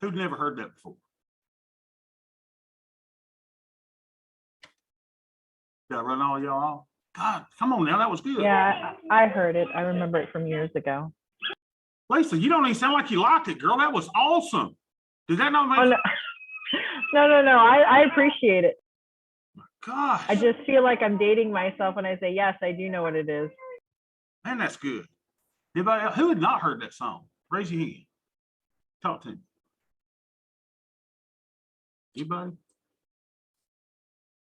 Who'd never heard that before? Did I run all y'all off? God, come on now, that was good. Yeah, I heard it. I remember it from years ago. Lisa, you don't even sound like you liked it, girl. That was awesome. Did that not make Oh, no. I appreciate it. Gosh. I just feel like I'm dating myself when I say, yes, I do know what it is. Man, that's good. Anybody else? Who had not heard that song? Raise your hand. Talk to me. Anybody?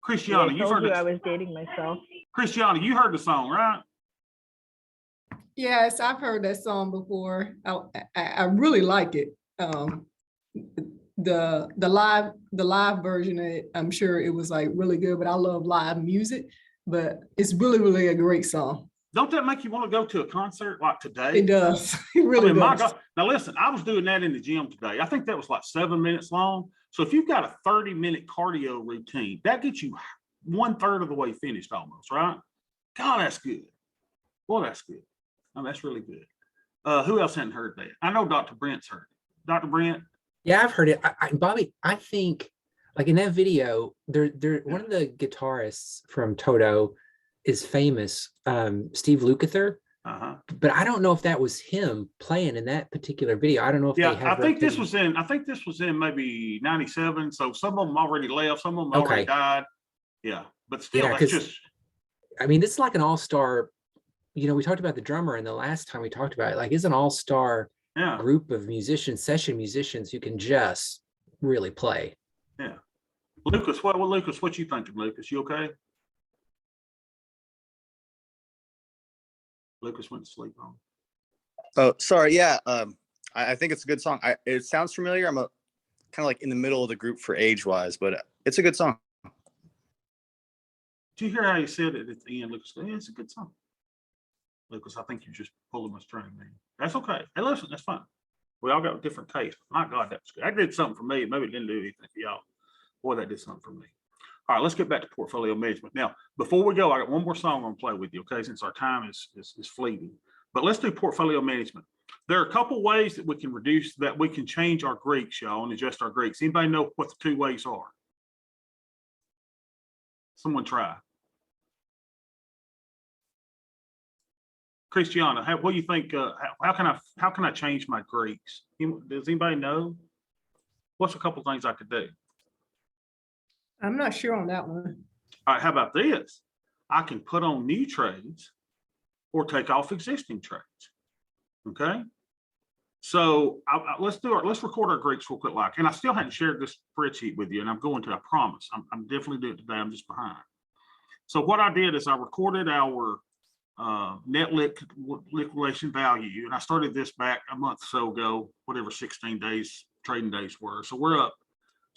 Christiana, I you've told heard you it. I was dating myself. Christiana, you heard the song, right? Yes, I've heard that song before. I really like it. The live version of it, I'm sure it was like really good, but I love live music, but it's really a great song. Don't that make you want to go to a concert like today? It does. It really does. My God. Now listen, I was doing that in the gym today. I think that was like 7 minutes long. So if you've got a 30-minute cardio routine, that gets you 1/3 of the way finished almost, right? God, that's good. Boy, that's good. Oh, that's really good. Who else hadn't heard that? I know Dr. Brent's heard it. Dr. Brent? Yeah, I've heard it. Bobby, I think like in that video, one of the guitarists from Toto is famous, Steve Lukather. But I don't know if that was him playing in that particular video. I don't know if they have. I think this was in maybe 97. So some of them already left, some of them already died. Yeah, but still, that's just. I mean, this is like an all-star. You know, we talked about the drummer, and the last time we talked about it, like, it's an all-star group of musicians, session musicians who can just really play. Yeah, Lucas, what you thinking, Lucas? You okay? Lucas went to sleep on. Oh, sorry. Yeah. I think it's a good song. It sounds familiar. I'm kind of like in the middle of the group for age-wise, but it's a good song. Did you hear how you said it at the end, Lucas? Yeah, it's a good song. Lucas, I think you're just pulling my string, man. That's okay. Hey, listen, that's fine. We all got different tastes. My God, that was good. That did something for me. Maybe it didn't do anything for y'all. Boy, that did something for me. All right, let's get back to portfolio management. Now, before we go, I got one more song I'm going to play with you, okay, since our time is fleeting. But let's do portfolio management. There are a couple ways that we can reduce, that we can change our Greeks, y'all, and adjust our Greeks. Anybody know what the 2 ways are? Someone try. Christiana, what do you think? How can I change my Greeks? Does anybody know? What's a couple things I could do? I'm not sure on that one. All right, how about this? I can put on new trades or take off existing trades. Okay. So let's record our Greeks real quick. And I still hadn't shared this spreadsheet with you, and I'm going to, I promise. I'm definitely doing it today. I'm just behind. So what I did is I recorded our net liquidation value, and I started this back a month or so ago, whatever 16 days trading days were. So we're up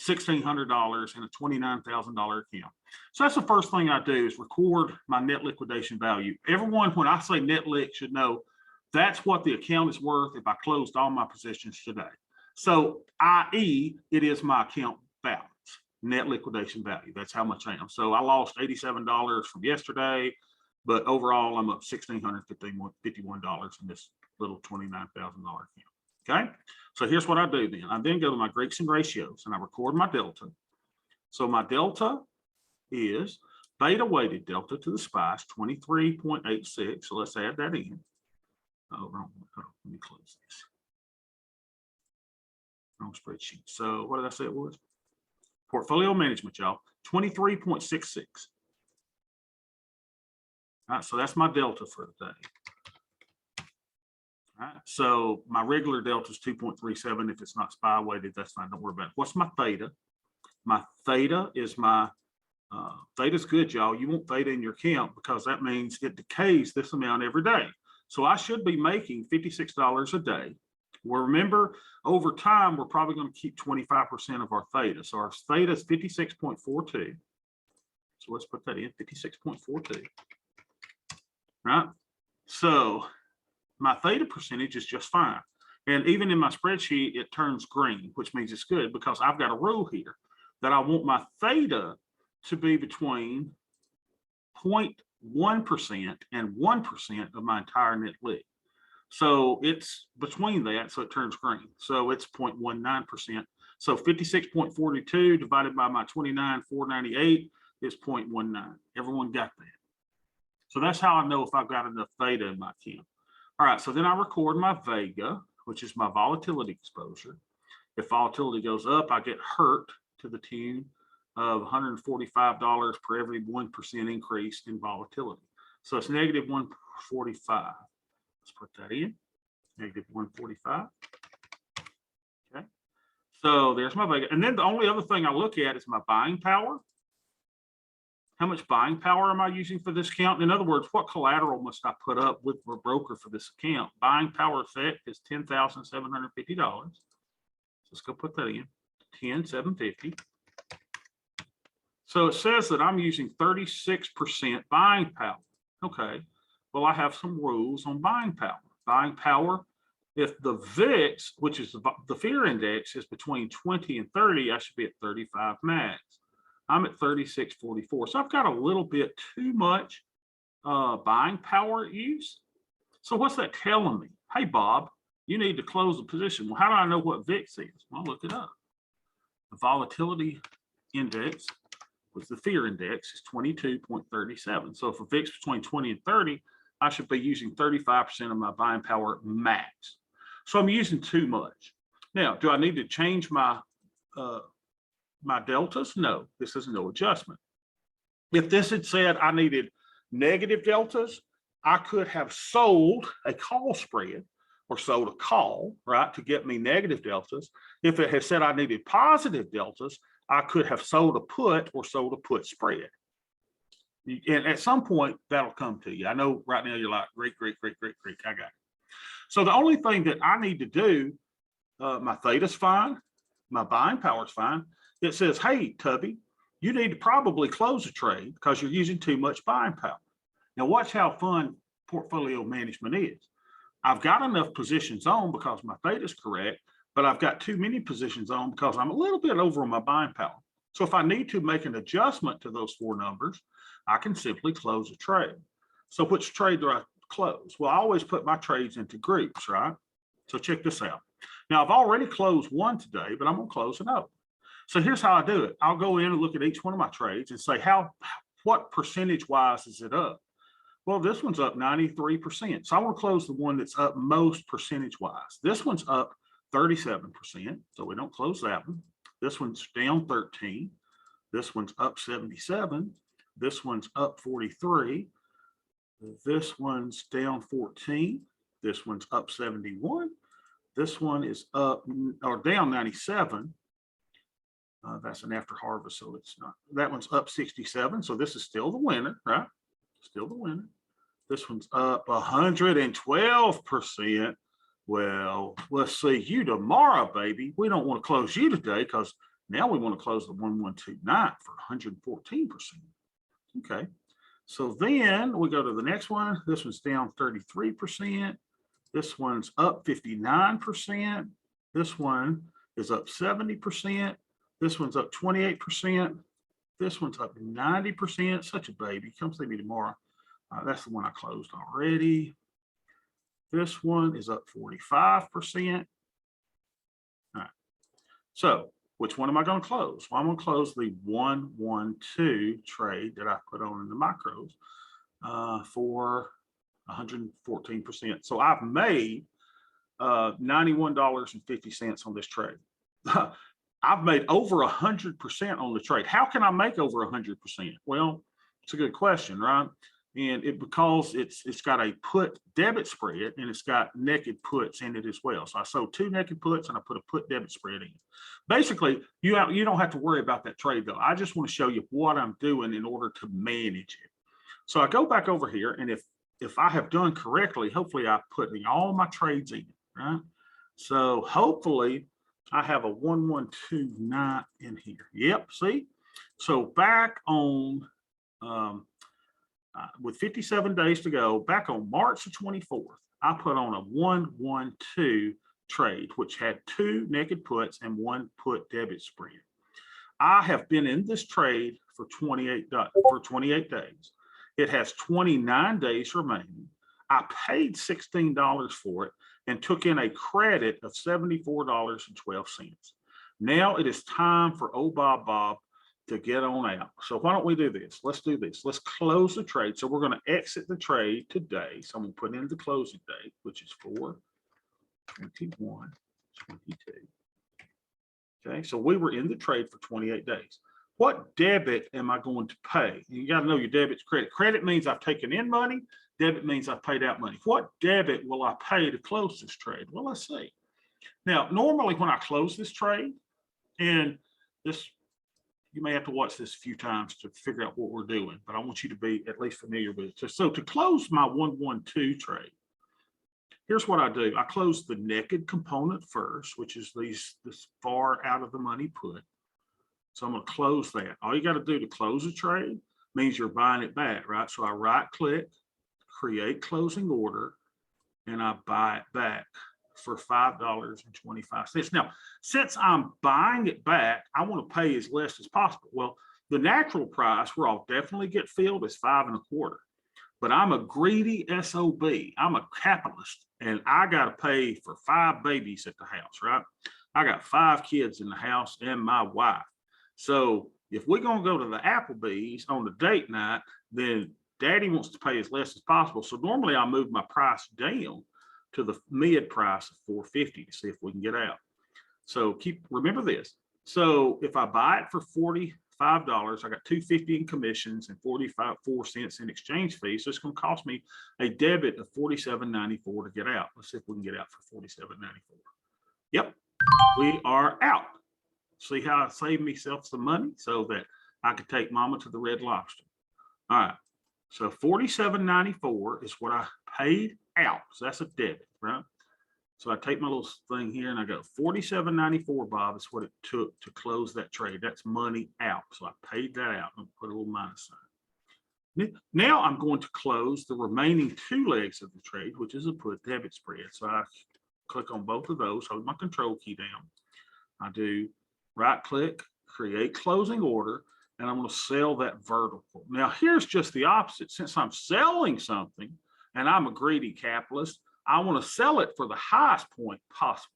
$1,600 in a $29,000 account. So that's the first thing I do, is record my net liquidation value. Everyone, when I say net lick, should know that's what the account is worth if I closed all my positions today. So, i.e., it is my account balance, net liquidation value. That's how much I am. So I lost $87 from yesterday, but overall I'm up $1,651 in this little $29,000 account. Okay, so here's what I do then. I then go to my Greeks and ratios and I record my delta. So my delta is beta weighted delta to the SPICE 23.86. So let's add that in. Oh, wrong. Let me close this. Wrong spreadsheet. So what did I say it was? Portfolio management, y'all. 23.66. All right, so that's my delta for the day. All right, so my regular delta is 2.37. If it's not SPY weighted, that's fine. Don't worry about it. What's my theta? My theta is my theta's good, y'all. You want theta in your account because that means it decays this amount every day. So I should be making $56 a day. Well, remember, over time, we're probably going to keep 25% of our theta. So our theta is 56.42. So let's put that in, 56.42. Right? So my theta percentage is just fine. And even in my spreadsheet, it turns green, which means it's good because I've got a rule here that I want my theta to be between 0.1% and 1% of my entire net lick. So it's between that, so it turns green. So it's 0.19%. So 56.42 divided by my 29,498 is 0.19. Everyone got that? So that's how I know if I've got enough theta in my account. All right, so then I record my vega, which is my volatility exposure. If volatility goes up, I get hurt to the tune of $145 per every 1% increase in volatility. So it's negative 145. Let's put that in, negative 145. Okay, so there's my vega. And then the only other thing I look at is my buying power. How much buying power am I using for this account? In other words, what collateral must I put up with a broker for this account? Buying power effect is $10,750. Let's go put that in, 10,750. So it says that I'm using 36% buying power. Okay, well, I have some rules on buying power. Buying power, if the VIX, which is the fear index, is between 20 and 30, I should be at 35 max. I'm at 36.44. So I've got a little bit too much buying power use. So what's that telling me? Hey, Bob, you need to close the position. Well, how do I know what VIX is? Well, look it up. The volatility index with the fear index is 22.37. So if a VIX between 20 and 30, I should be using 35% of my buying power max. So I'm using too much. Now, do I need to change my my deltas? No, this is no adjustment. If this had said I needed negative deltas, I could have sold a call spread or sold a call, right, to get me negative deltas. If it had said I needed positive deltas, I could have sold a put or sold a put spread. And at some point, that'll come to you. I know right now you're like, great, I got it. So the only thing that I need to do, my theta's fine, my buying power's fine. It says, hey, Tubby, you need to probably close a trade because you're using too much buying power. Now watch how fun portfolio management is. I've got enough positions on because my theta is correct, but I've got too many positions on because I'm a little bit over on my buying power. So if I need to make an adjustment to those four numbers, I can simply close a trade. So which trade do I close? Well, I always put my trades into groups, right? So check this out. Now I've already closed one today, but I'm gonna close another. So here's how I do it. I'll go in and look at each one of my trades and say, what percentage wise is it up? Well, this one's up 93%. So I want to close the one that's up most percentage wise. This one's up 37%. So we don't close that one. This one's down 13. This one's up 77. This one's up 43. This one's down 14. This one's up 71. This one is up or down 97. That's an after harvest, so it's not. That one's up 67. So this is still the winner, right? Still the winner. This one's up 112%. Well, let's see you tomorrow, baby. We don't want to close you today because now we want to close the 1129 for 114%. Okay. So then we go to the next one. This one's down 33%. This one's up 59%. This one is up 70%. This one's up 28%. This one's up 90%. Such a baby. Come see me tomorrow. That's the one I closed already. This one is up 45%. All right. So which one am I going to close? Well, I'm going to close the 112 trade that I put on in the micros for 114%. So I've made $91.50 on this trade. I've made over 100% on the trade. How can I make over 100%? Well, it's a good question, right? And because it's got a put debit spread and it's got naked puts in it as well. So I sold two naked puts and I put a put debit spread in. Basically, you don't have to worry about that trade though. I just want to show you what I'm doing in order to manage it. So I go back over here, and if I have done correctly, hopefully I put all my trades in, right? So hopefully I have a 1129 in here. Yep, see? So back on with 57 days to go, back on March the 24th, I put on a 112 trade, which had two naked puts and one put debit spread. I have been in this trade for 28 days. It has 29 days remaining. I paid $16 for it and took in a credit of $74.12. Now it is time for old Bob to get on out. So why don't we do this? Let's do this. Let's close the trade. So we're going to exit the trade today. So I'm going to put in the closing date, which is 4/21/22. Okay, so we were in the trade for 28 days. What debit am I going to pay? You got to know your debit's credit. Credit means I've taken in money. Debit means I've paid out money. What debit will I pay to close this trade? Well, let's see. Now, normally when I close this trade, and this, you may have to watch this a few times to figure out what we're doing, but I want you to be at least familiar with it. So to close my 112 trade, here's what I do. I close the naked component first, which is this far out of the money put. So I'm going to close that. All you got to do to close a trade means you're buying it back, right? So I right click, create closing order, and I buy it back for $5.25. Now, since I'm buying it back, I want to pay as less as possible. Well, the natural price where I'll definitely get filled is 5 1/4. But I'm a greedy SOB. I'm a capitalist, and I got to pay for 5 babies at the house, right? I got 5 kids in the house and my wife. So if we're going to go to the Applebee's on the date night, then Daddy wants to pay as less as possible. So normally I move my price down to the mid price of $4.50 to see if we can get out. So remember this. So if I buy it for $45, I got $2.50 in commissions and 4 cents in exchange fees. So it's going to cost me a debit of $47.94 to get out. Let's see if we can get out for $47.94. Yep, we are out. See how I saved myself some money so that I could take Mama to the Red Lobster. All right. So $47.94 is what I paid out. So that's a debit, right? So I take my little thing here and I go $47.94, Bob, is what it took to close that trade. That's money out. So I paid that out and put a little minus sign. Now I'm going to close the remaining 2 legs of the trade, which is a put debit spread. So I click on both of those, hold my control key down. I do right click, create closing order, and I'm going to sell that vertical. Now here's just the opposite. Since I'm selling something and I'm a greedy capitalist, I want to sell it for the highest point possible,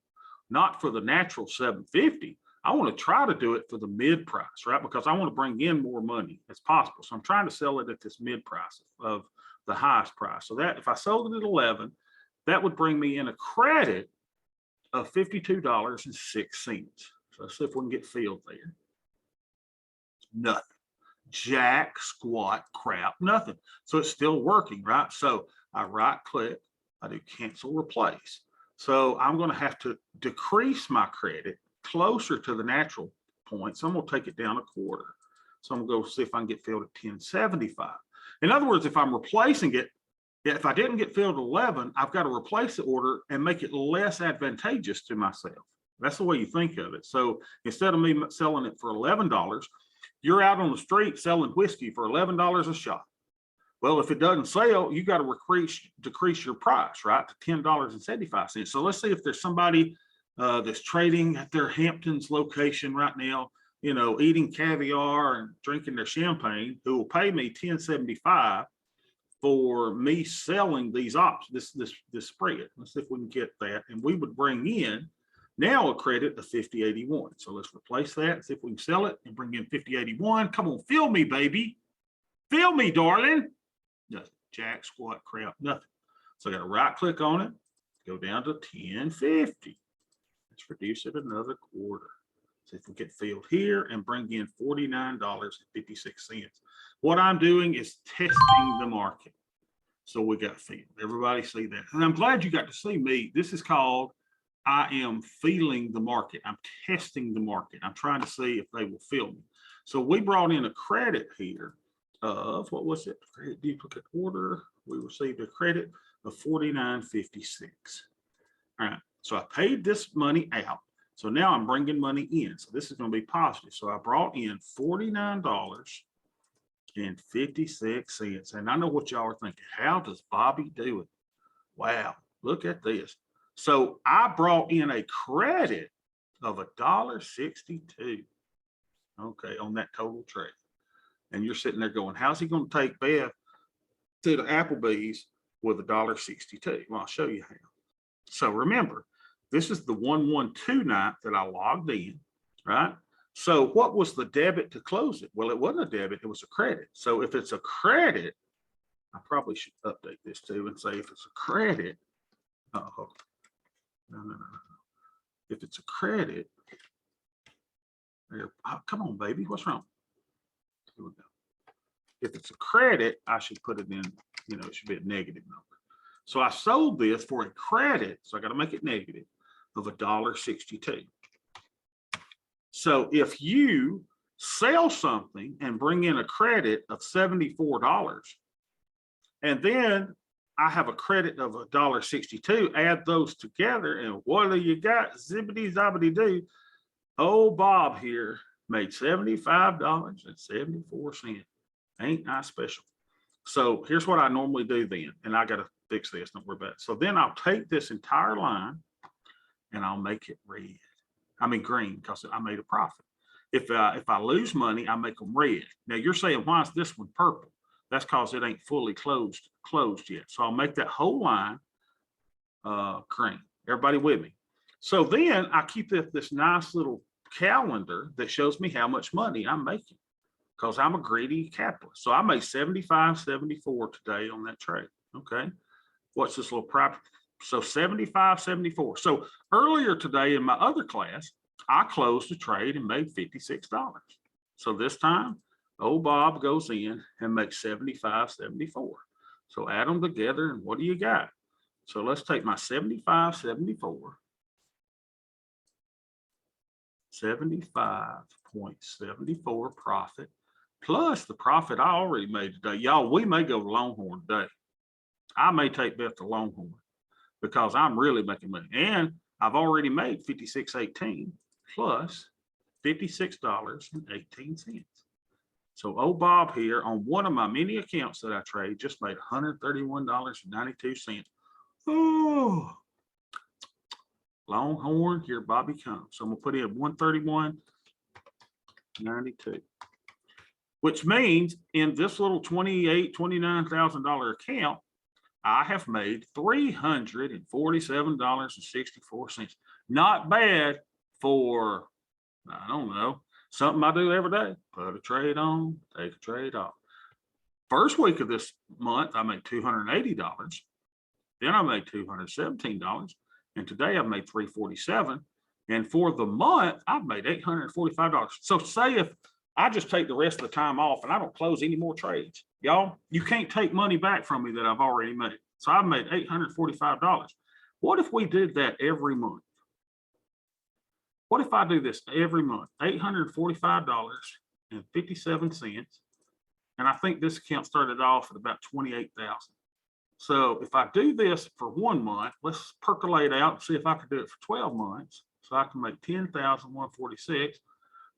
not for the natural 750. I want to try to do it for the mid price, right? Because I want to bring in more money as possible. So I'm trying to sell it at this mid price of the highest price. So that if I sold it at 11, that would bring me in a credit of $52.06. So let's see if we can get filled there. Nothing. Jack squat crap, nothing. So it's still working, right? So I right click, I do cancel replace. So I'm going to have to decrease my credit closer to the natural point. So I'm going to take it down a quarter. So I'm going to go see if I can get filled at 1075. In other words, if I'm replacing it, if I didn't get filled at 11, I've got to replace the order and make it less advantageous to myself. That's the way you think of it. So instead of me selling it for $11, you're out on the street selling whiskey for $11 a shot. Well, if it doesn't sell, you got to decrease your price, right, to $10.75. So let's see if there's somebody that's trading at their Hamptons location right now, you know, eating caviar and drinking their champagne, who will pay me $10.75 for me selling these options, this spread. Let's see if we can get that, and we would bring in now a credit of $50.81. So let's replace that and see if we can sell it and bring in $50.81. Come on, fill me, baby. Fill me, darling. Nothing. Jack squat crap, nothing. So I got to right click on it, go down to 1050. Let's reduce it another quarter. See if we get filled here and bring in $49.56. What I'm doing is testing the market. So we got filled. Everybody see that. And I'm glad you got to see me. This is called I am feeling the market. I'm testing the market. I'm trying to see if they will fill me. So we brought in a credit here of, what was it? Credit duplicate order. We received a credit of $49.56. All right. So I paid this money out. So now I'm bringing money in. So this is going to be positive. So I brought in $49.56. And I know what y'all are thinking. How does Bobby do it? Wow. Look at this. So I brought in a credit of $1.62. Okay, on that total trade. And you're sitting there going, how's he going to take Beth to the Applebee's with $1.62. Well, I'll show you how. So remember, this is the 112 night that I logged in, right? So what was the debit to close it? Well, it wasn't a debit, it was a credit. So if it's a credit, I probably should update this too and say if it's a credit, no. If it's a credit, come on, baby, what's wrong? Here we go. If it's a credit, I should put it in, it should be a negative number. So I sold this for a credit, so I got to make it negative, of $1.62. So if you sell something and bring in a credit of $74, and then I have a credit of $1.62, add those together, and what do you got? Zippity zobbity doo. Old Bob here made $75.74. Ain't I special? So here's what I normally do then, and I got to fix this, don't worry about it. So then I'll take this entire line and I'll make it red. I mean green, because I made a profit. If I lose money, I make them red. Now you're saying, why is this one purple? That's because it ain't fully closed yet. So I'll make that whole line green. Everybody with me? So then I keep this nice little calendar that shows me how much money I'm making, because I'm a greedy capitalist. So I made $75.74 today on that trade. Okay. What's this little private? So $75.74. So earlier today in my other class, I closed a trade and made $56. So this time, old Bob goes in and makes $75.74. So add them together, and what do you got? So let's take my $75.74, 75.74 profit, plus the profit I already made today. Y'all, we may go to Longhorn today. I may take Beth to Longhorn because I'm really making money. And I've already made $56.18 plus $56.18. So old Bob here on one of my many accounts that I trade just made $131.92. Oh, Longhorn, here Bobby comes. So I'm gonna put in $131.92, which means in this little $29,000 account, I have made $347.64. Not bad for, I don't know, something I do every day. Put a trade on, take a trade off. First week of this month, I made $280. Then I made $217. And today I've made $347. And for the month, I've made $845. So say if I just take the rest of the time off and I don't close any more trades, y'all, you can't take money back from me that I've already made. So I've made $845. What if we did that every month? What if I do this every month? $845.57. And I think this account started off at about 28,000. So if I do this for 1 month, let's percolate out and see if I can do it for 12 months. So I can make 10,146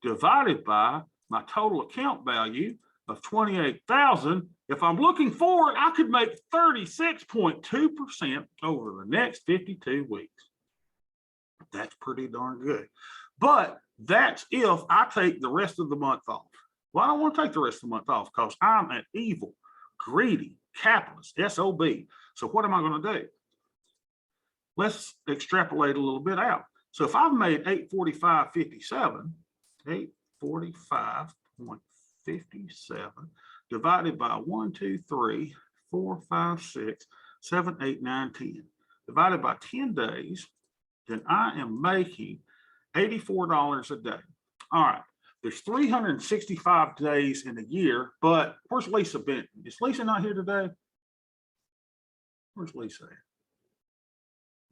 divided by my total account value of 28,000. If I'm looking forward, I could make 36.2% over the next 52 weeks. That's pretty darn good. But that's if I take the rest of the month off. Well, I don't want to take the rest of the month off because I'm an evil, greedy capitalist, SOB. So what am I going to do? Let's extrapolate a little bit out. So if I've made 845.57, 845.57 divided by 1, 2, 3, 4, 5, 6, 7, 8, 9, 10, divided by 10 days, then I am making $84 a day. All right. There's 365 days in a year, but where's Lisa Benton? Is Lisa not here today? Where's Lisa at?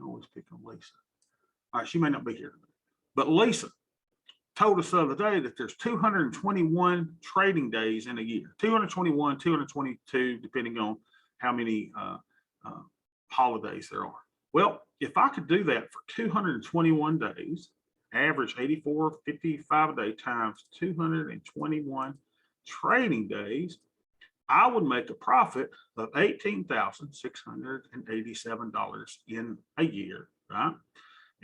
I always pick on Lisa. All right, she may not be here today. But Lisa told us the other day that there's 221 trading days in a year. 221, 222, depending on how many holidays there are. Well, if I could do that for 221 days, average 84.55 a day times 221 trading days, I would make a profit of $18,687 in a year, right?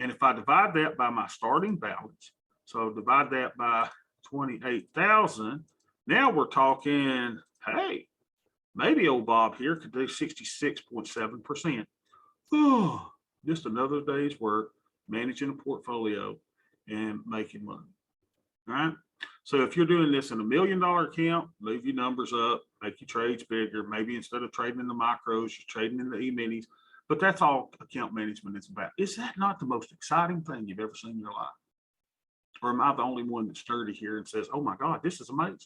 And if I divide that by my starting balance, so divide that by 28,000, now we're talking, hey, Maybe old Bob here could do 66.7%. Oh, just another day's work managing a portfolio and making money. All right. So if you're doing this in $1 million account, move your numbers up, make your trades bigger. Maybe instead of trading in the micros, you're trading in the E-minis. But that's all account management is about. Is that not the most exciting thing you've ever seen in your life? Or am I the only one that's sturdy here and says, oh my God, this is amazing?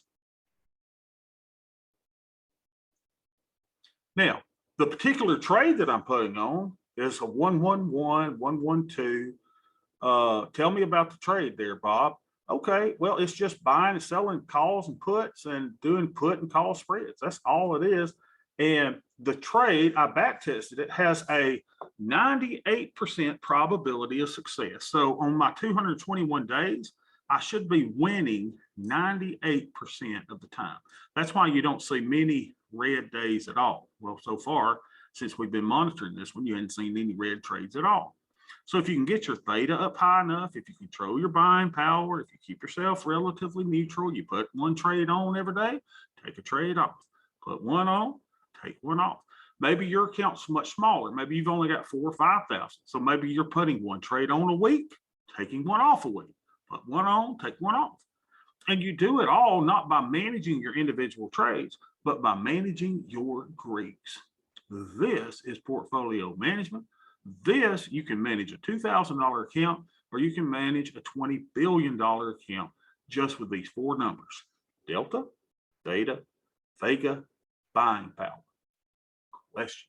Now, the particular trade that I'm putting on is a 111, 112. Tell me about the trade there, Bob. Okay, well, it's just buying and selling calls and puts and doing put and call spreads. That's all it is. And the trade, I back tested it, has a 98% probability of success. So on my 221 days, I should be winning 98% of the time. That's why you don't see many red days at all. Well, so far, since we've been monitoring this one, you haven't seen any red trades at all. So if you can get your theta up high enough, if you control your buying power, if you keep yourself relatively neutral, you put one trade on every day, take a trade off. Put one on, take one off. Maybe your account's much smaller. Maybe you've only got 4,000 or 5,000. So maybe you're putting one trade on a week, taking one off a week. Put one on, take one off. And you do it all not by managing your individual trades, but by managing your Greeks. This is portfolio management. This, you can manage a $2,000 account, or you can manage a $20 billion account just with these four numbers: delta, theta, vega, buying power. Questions?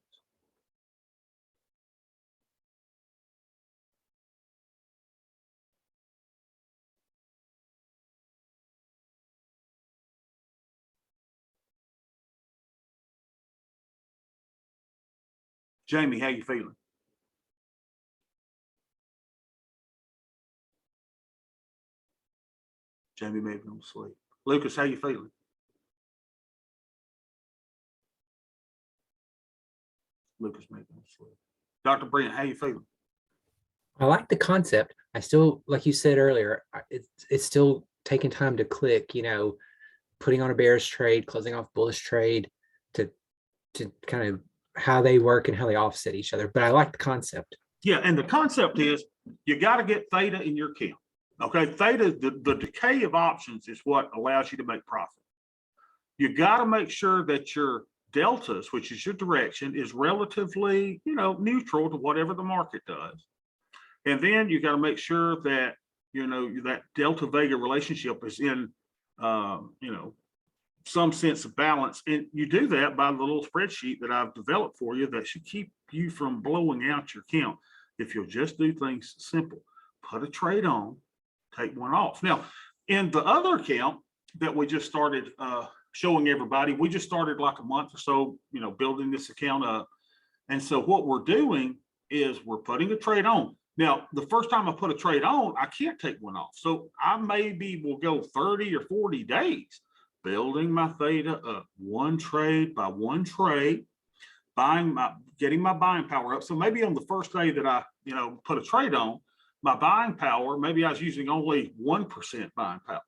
Jamie, how you feeling? Jamie may have gone to sleep. Lucas, how you feeling? Lucas may have gone to sleep. Dr. Brent, how you feeling? I like the concept. I still, like you said earlier, it's still taking time to click, putting on a bearish trade, closing off bullish trade to kind of how they work and how they offset each other. But I like the concept. Yeah, and the concept is you got to get theta in your account. Okay, theta, the decay of options is what allows you to make profit. You got to make sure that your deltas, which is your direction, is relatively, neutral to whatever the market does. And then you got to make sure that, that delta vega relationship is in, some sense of balance. And you do that by the little spreadsheet that I've developed for you that should keep you from blowing out your account. If you'll just do things simple, put a trade on, take one off. Now, in the other account that we just started showing everybody, we just started like a month or so, building this account up. And so what we're doing is we're putting a trade on. Now, the first time I put a trade on, I can't take one off. So I maybe will go 30 or 40 days building my theta up, one trade by one trade, getting my buying power up. So maybe on the first day that I, put a trade on, my buying power, maybe I was using only 1% buying power.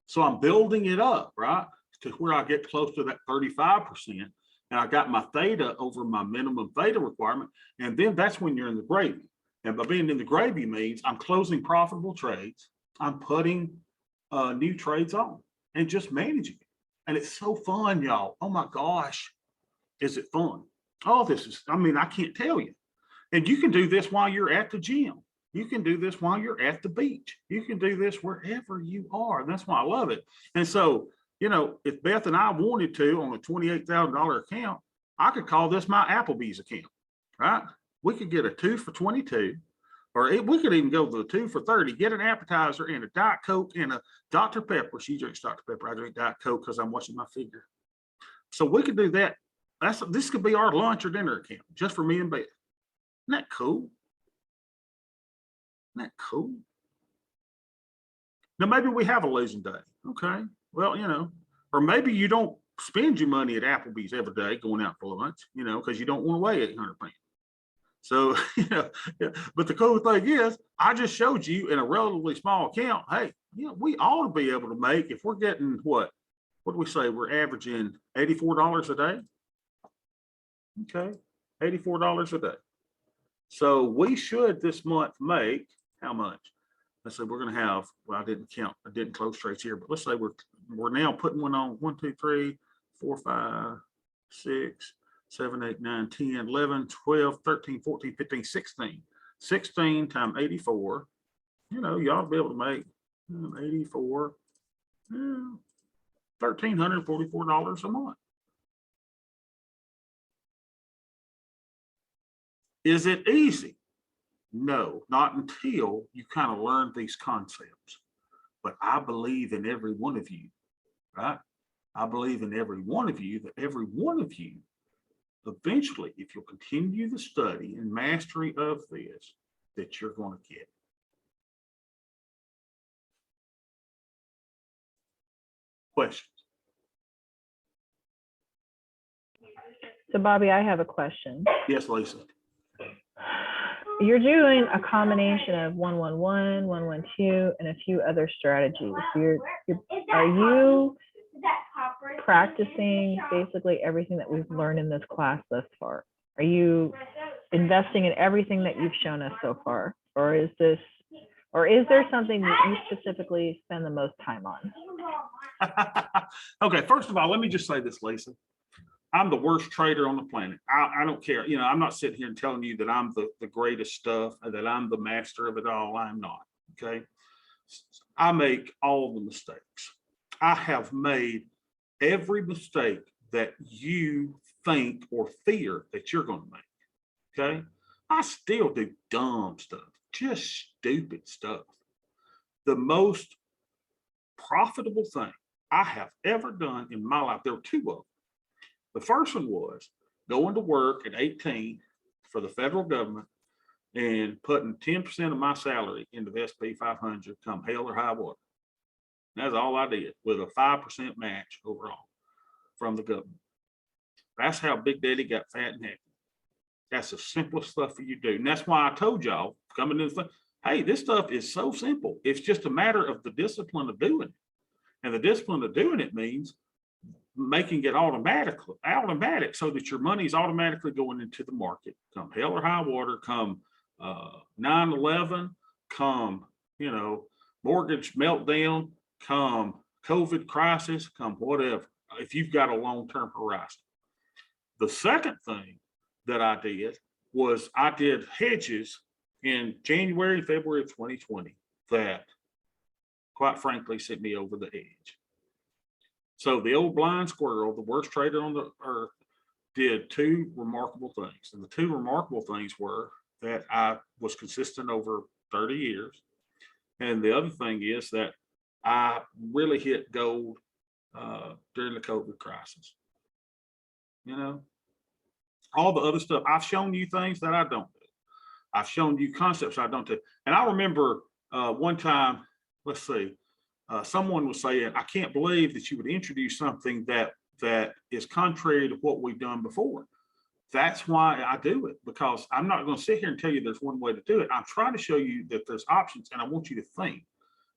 So I'm building it up, right, to where I get close to that 35%. And I got my theta over my minimum theta requirement. And then that's when you're in the gravy. And by being in the gravy means I'm closing profitable trades. I'm putting new trades on and just managing it. And it's so fun, y'all. Oh my gosh, is it fun? Oh, I can't tell you. And you can do this while you're at the gym. You can do this while you're at the beach. You can do this wherever you are. And that's why I love it. And so, if Beth and I wanted to on a $28,000 account, I could call this my Applebee's account, right? We could get a 2 for 22, or we could even go to the 2 for 30, get an appetizer and a Diet Coke and a Dr. Pepper. She drinks Dr. Pepper. I drink Diet Coke because I'm watching my figure. So we could do that. This could be our lunch or dinner account just for me and Beth. Isn't that cool? Isn't that cool? Now, maybe we have a losing day. Okay. Well, or maybe you don't spend your money at Applebee's every day going out for lunch, because you don't want to weigh 800 pounds. So, but the cool thing is, I just showed you in a relatively small account, hey, we ought to be able to make, if we're getting what do we say? We're averaging $84 a day. Okay, $84 a day. So we should this month make how much? Let's say we're going to have, well, I didn't close trades here, but let's say we're now putting one on 1, 2, 3, 4, 5, 6, 7, 8, 9, 10, 11, 12, 13, 14, 15, 16. 16 times 84, you know, you ought to be able to make 84, $1,344 a month. Is it easy? No, not until you kind of learn these concepts. But I believe in every one of you, right? I believe in every one of you, that every one of you, eventually, if you'll continue the study and mastery of this, that you're going to get. Questions? So Bobby, I have a question. Yes, Lisa. You're doing a combination of 111, 112, and a few other strategies. Are you practicing basically everything that we've learned in this class thus far? Are you investing in everything that you've shown us so far? Or is there something that you specifically spend the most time on? Okay, first of all, let me just say this, Lisa. I'm the worst trader on the planet. I don't care. You know, I'm not sitting here and telling you that I'm the greatest stuff and that I'm the master of it all. I'm not. Okay. I make all the mistakes. I have made every mistake that you think or fear that you're going to make. Okay. I still do dumb stuff, just stupid stuff. The most profitable thing I have ever done in my life, there were two of them. The first one was going to work at 18 for the federal government and putting 10% of my salary into the SP 500 come hell or high water. That's all I did, with a 5% match overall from the government. That's how Big Daddy got fat and happy. That's the simplest stuff for you to do. And that's why I told y'all coming in, hey, this stuff is so simple. It's just a matter of the discipline of doing it. And the discipline of doing it means making it automatic so that your money is automatically going into the market. Come hell or high water, come 9/11, come, you know, mortgage meltdown, come COVID crisis, come whatever, if you've got a long-term horizon. The second thing that I did was I did hedges in January, February of 2020 that, quite frankly, sent me over the edge. So the old blind squirrel, the worst trader on the earth, did two remarkable things. And the two remarkable things were that I was consistent over 30 years. And the other thing is that I really hit gold during the COVID crisis. You know, all the other stuff, I've shown you things that I don't do. I've shown you concepts I don't do. And I remember one time, let's see, someone was saying, I can't believe that you would introduce something that is contrary to what we've done before. That's why I do it, because I'm not going to sit here and tell you there's one way to do it. I'm trying to show you that there's options, and I want you to think.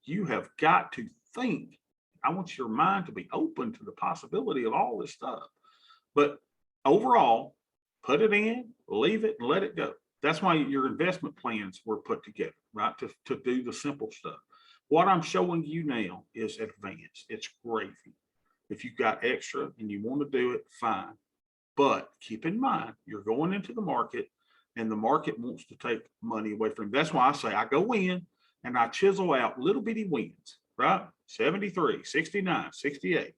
You have got to think. I want your mind to be open to the possibility of all this stuff. But overall, put it in, leave it, and let it go. That's why your investment plans were put together, right? To do the simple stuff. What I'm showing you now is advanced. It's gravy. If you've got extra and you want to do it, fine. But keep in mind, you're going into the market and the market wants to take money away from you. That's why I say I go in and I chisel out little bitty wins, right? 73, 69, 68.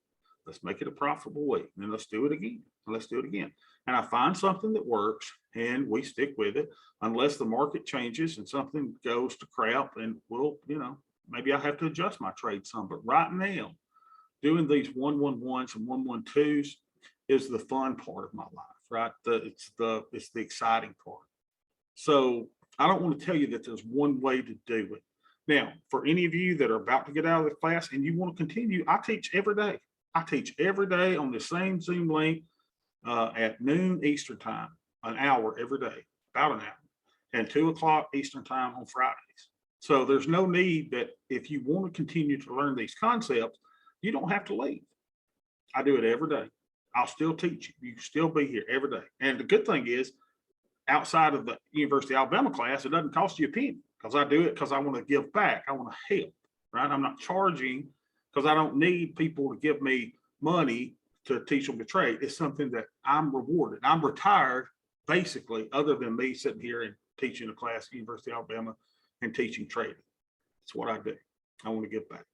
Let's make it a profitable week. And then let's do it again. Let's do it again. And I find something that works and we stick with it unless the market changes and something goes to crap, and we'll, you know, maybe I have to adjust my trade some. But right now, doing these 111s and 112s is the fun part of my life, right? It's the exciting part. So I don't want to tell you that there's one way to do it. Now, for any of you that are about to get out of the class and you want to continue, I teach every day. I teach every day on the same Zoom link at noon Eastern time, an hour every day, about an hour, and 2 o'clock Eastern time on Fridays. So there's no need that if you want to continue to learn these concepts, you don't have to leave. I do it every day. I'll still teach you. You can still be here every day. And the good thing is, outside of the University of Alabama class, it doesn't cost you a penny because I do it because I want to give back. I want to help, right? I'm not charging because I don't need people to give me money to teach them the trade. It's something that I'm rewarded. I'm retired, basically, other than me sitting here and teaching a class at the University of Alabama and teaching trading. That's what I do. I want to give back.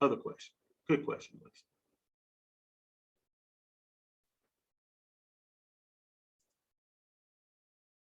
Other question. Good question, Lisa.